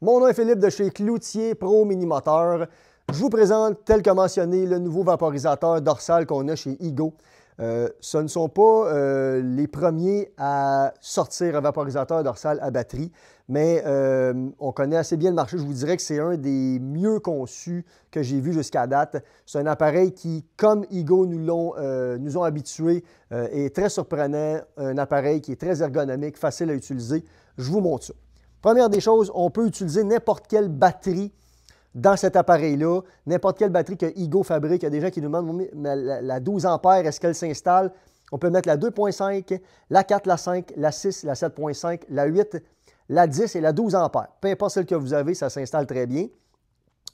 Mon nom est Philippe de chez Cloutier Pro Mini-Moteur. Je vous présente, tel que mentionné, le nouveau vaporisateur dorsal qu'on a chez Ego. Ce ne sont pas les premiers à sortir un vaporisateur dorsal à batterie, mais on connaît assez bien le marché. Je vous dirais que c'est un des mieux conçus que j'ai vu jusqu'à date. C'est un appareil qui, comme Ego nous ont habitués, est très surprenant. Un appareil qui est très ergonomique, facile à utiliser. Je vous montre ça. Première des choses, on peut utiliser n'importe quelle batterie dans cet appareil-là, n'importe quelle batterie que Ego fabrique. Il y a des gens qui nous demandent la 12 ampères, est-ce qu'elle s'installe? On peut mettre la 2.5, la 4, la 5, la 6, la 7.5, la 8, la 10 et la 12 ampères. Peu importe celle que vous avez, ça s'installe très bien.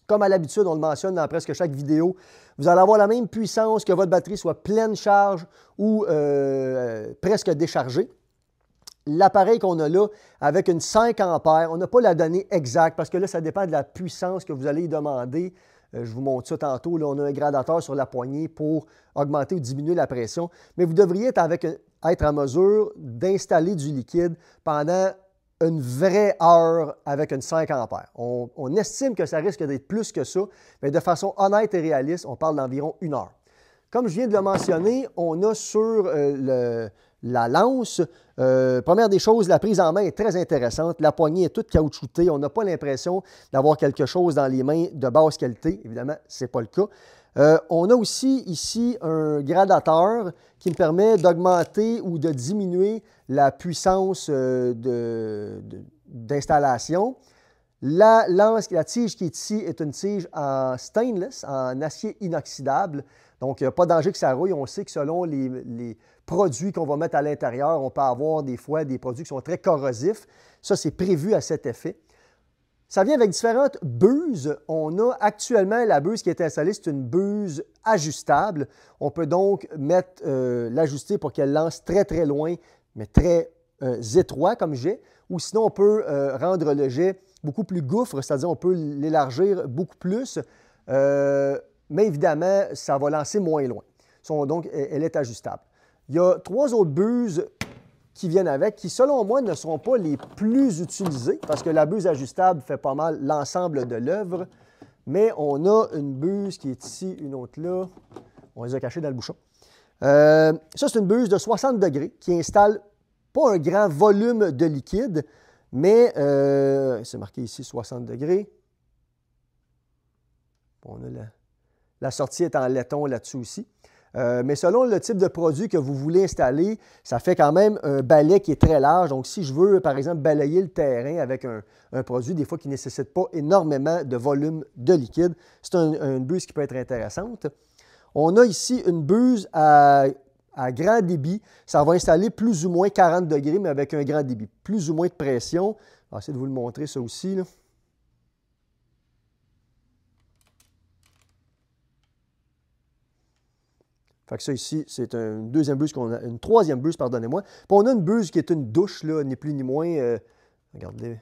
Comme à l'habitude, on le mentionne dans presque chaque vidéo, vous allez avoir la même puissance que votre batterie soit pleine charge ou presque déchargée. L'appareil qu'on a là, avec une 5 ampères, on n'a pas la donnée exacte parce que là, ça dépend de la puissance que vous allez y demander. Je vous montre ça tantôt. Là, on a un gradateur sur la poignée pour augmenter ou diminuer la pression. Mais vous devriez être en mesure d'installer du liquide pendant une vraie heure avec une 5 ampères. On estime que ça risque d'être plus que ça, mais de façon honnête et réaliste, on parle d'environ 1 heure. Comme je viens de le mentionner, on a sur la lance, première des choses, la prise en main est très intéressante. La poignée est toute caoutchoutée. On n'a pas l'impression d'avoir quelque chose dans les mains de basse qualité. Évidemment, ce n'est pas le cas. On a aussi ici un gradateur qui me permet d'augmenter ou de diminuer la puissance d'installation. La tige qui est ici est une tige en stainless, en acier inoxydable. Donc, il n'y a pas de danger que ça rouille. On sait que selon les produits qu'on va mettre à l'intérieur, on peut avoir des fois des produits qui sont très corrosifs. Ça, c'est prévu à cet effet. Ça vient avec différentes buses. On a actuellement la buse qui est installée, c'est une buse ajustable. On peut donc l'ajuster pour qu'elle lance très, très loin, mais très étroit comme jet. Ou sinon, on peut rendre le jet beaucoup plus gouffre, c'est-à-dire on peut l'élargir beaucoup plus. Mais évidemment, ça va lancer moins loin. Donc, elle est ajustable. Il y a 3 autres buses qui viennent avec, qui, selon moi, ne seront pas les plus utilisées, parce que la buse ajustable fait pas mal l'ensemble de l'œuvre. Mais on a une buse qui est ici, une autre là. On les a cachées dans le bouchon. Ça, c'est une buse de 60 degrés qui installe pas un grand volume de liquide, mais c'est marqué ici 60 degrés. On a la sortie est en laiton là-dessus aussi. Mais selon le type de produit que vous voulez installer, ça fait quand même un balai qui est très large. Donc, si je veux, par exemple, balayer le terrain avec un produit, des fois, qui ne nécessite pas énormément de volume de liquide, c'est une buse qui peut être intéressante. On a ici une buse à grand débit. Ça va installer plus ou moins 40 degrés, mais avec un grand débit. Plus ou moins de pression. Je vais essayer de vous le montrer, ça aussi, là. Fait que ça ici, c'est une deuxième buse qu'on a, une troisième buse, pardonnez-moi. Puis on a une buse qui est une douche, là, ni plus ni moins. Regardez.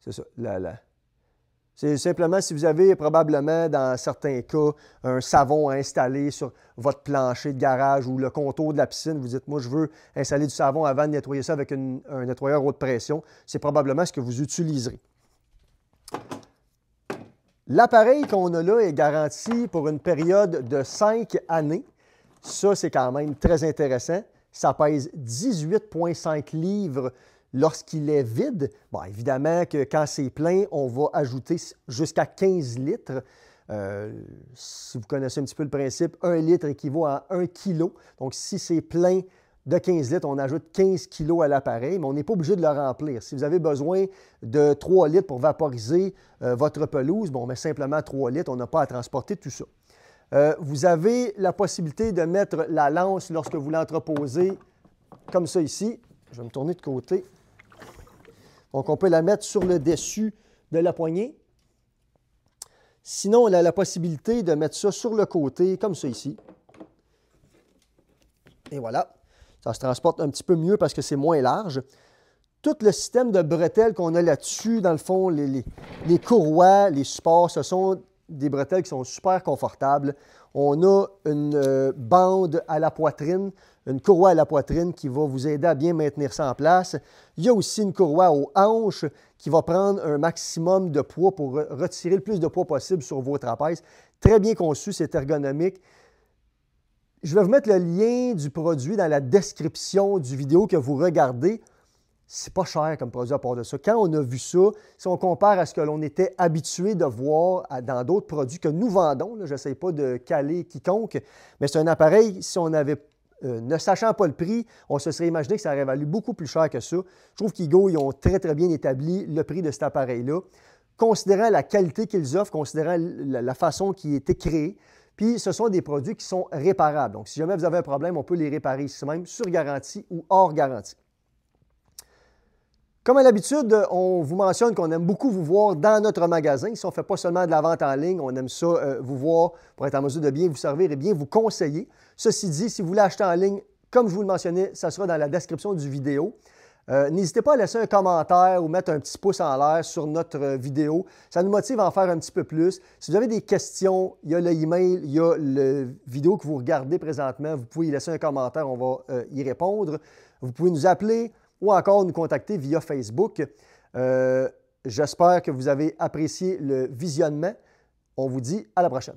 C'est ça, là. C'est simplement si vous avez probablement, dans certains cas, un savon à installer sur votre plancher de garage ou le contour de la piscine. Vous dites, moi, je veux installer du savon avant de nettoyer ça avec un nettoyeur haute pression. C'est probablement ce que vous utiliserez. L'appareil qu'on a là est garanti pour une période de 5 années. Ça, c'est quand même très intéressant. Ça pèse 18,5 livres lorsqu'il est vide. Bon, évidemment que quand c'est plein, on va ajouter jusqu'à 15 litres. Si vous connaissez un petit peu le principe, 1 litre équivaut à 1 kg. Donc, si c'est plein de 15 litres, on ajoute 15 kg à l'appareil, mais on n'est pas obligé de le remplir. Si vous avez besoin de 3 litres pour vaporiser votre pelouse, bon, on met simplement 3 litres, on n'a pas à transporter tout ça. Vous avez la possibilité de mettre la lance lorsque vous l'entreposez, comme ça ici. Je vais me tourner de côté. Donc, on peut la mettre sur le dessus de la poignée. Sinon, on a la possibilité de mettre ça sur le côté, comme ça ici. Et voilà. Ça se transporte un petit peu mieux parce que c'est moins large. Tout le système de bretelles qu'on a là-dessus, dans le fond, les courroies, les supports, ce sont des bretelles qui sont super confortables. On a une bande à la poitrine, une courroie à la poitrine qui va vous aider à bien maintenir ça en place. Il y a aussi une courroie aux hanches qui va prendre un maximum de poids pour retirer le plus de poids possible sur vos trapèzes. Très bien conçu, c'est ergonomique. Je vais vous mettre le lien du produit dans la description du vidéo que vous regardez. C'est pas cher comme produit à part de ça. Quand on a vu ça, si on compare à ce que l'on était habitué de voir dans d'autres produits que nous vendons, je n'essaie pas de caler quiconque, mais c'est un appareil, si on avait, ne sachant pas le prix, on se serait imaginé que ça aurait valu beaucoup plus cher que ça. Je trouve qu'Igo, ils ont très, très bien établi le prix de cet appareil-là, considérant la qualité qu'ils offrent, considérant la façon qui a été créée. Puis, ce sont des produits qui sont réparables. Donc, si jamais vous avez un problème, on peut les réparer ici même, sur garantie ou hors garantie. Comme à l'habitude, on vous mentionne qu'on aime beaucoup vous voir dans notre magasin. Ici, on ne fait pas seulement de la vente en ligne, on aime ça vous voir pour être en mesure de bien vous servir et bien vous conseiller. Ceci dit, si vous voulez acheter en ligne, comme je vous le mentionnais, ça sera dans la description du vidéo. N'hésitez pas à laisser un commentaire ou mettre un petit pouce en l'air sur notre vidéo. Ça nous motive à en faire un petit peu plus. Si vous avez des questions, il y a l'email, il y a la vidéo que vous regardez présentement. Vous pouvez y laisser un commentaire, on va y répondre. Vous pouvez nous appeler ou encore nous contacter via Facebook. J'espère que vous avez apprécié le visionnement. On vous dit à la prochaine.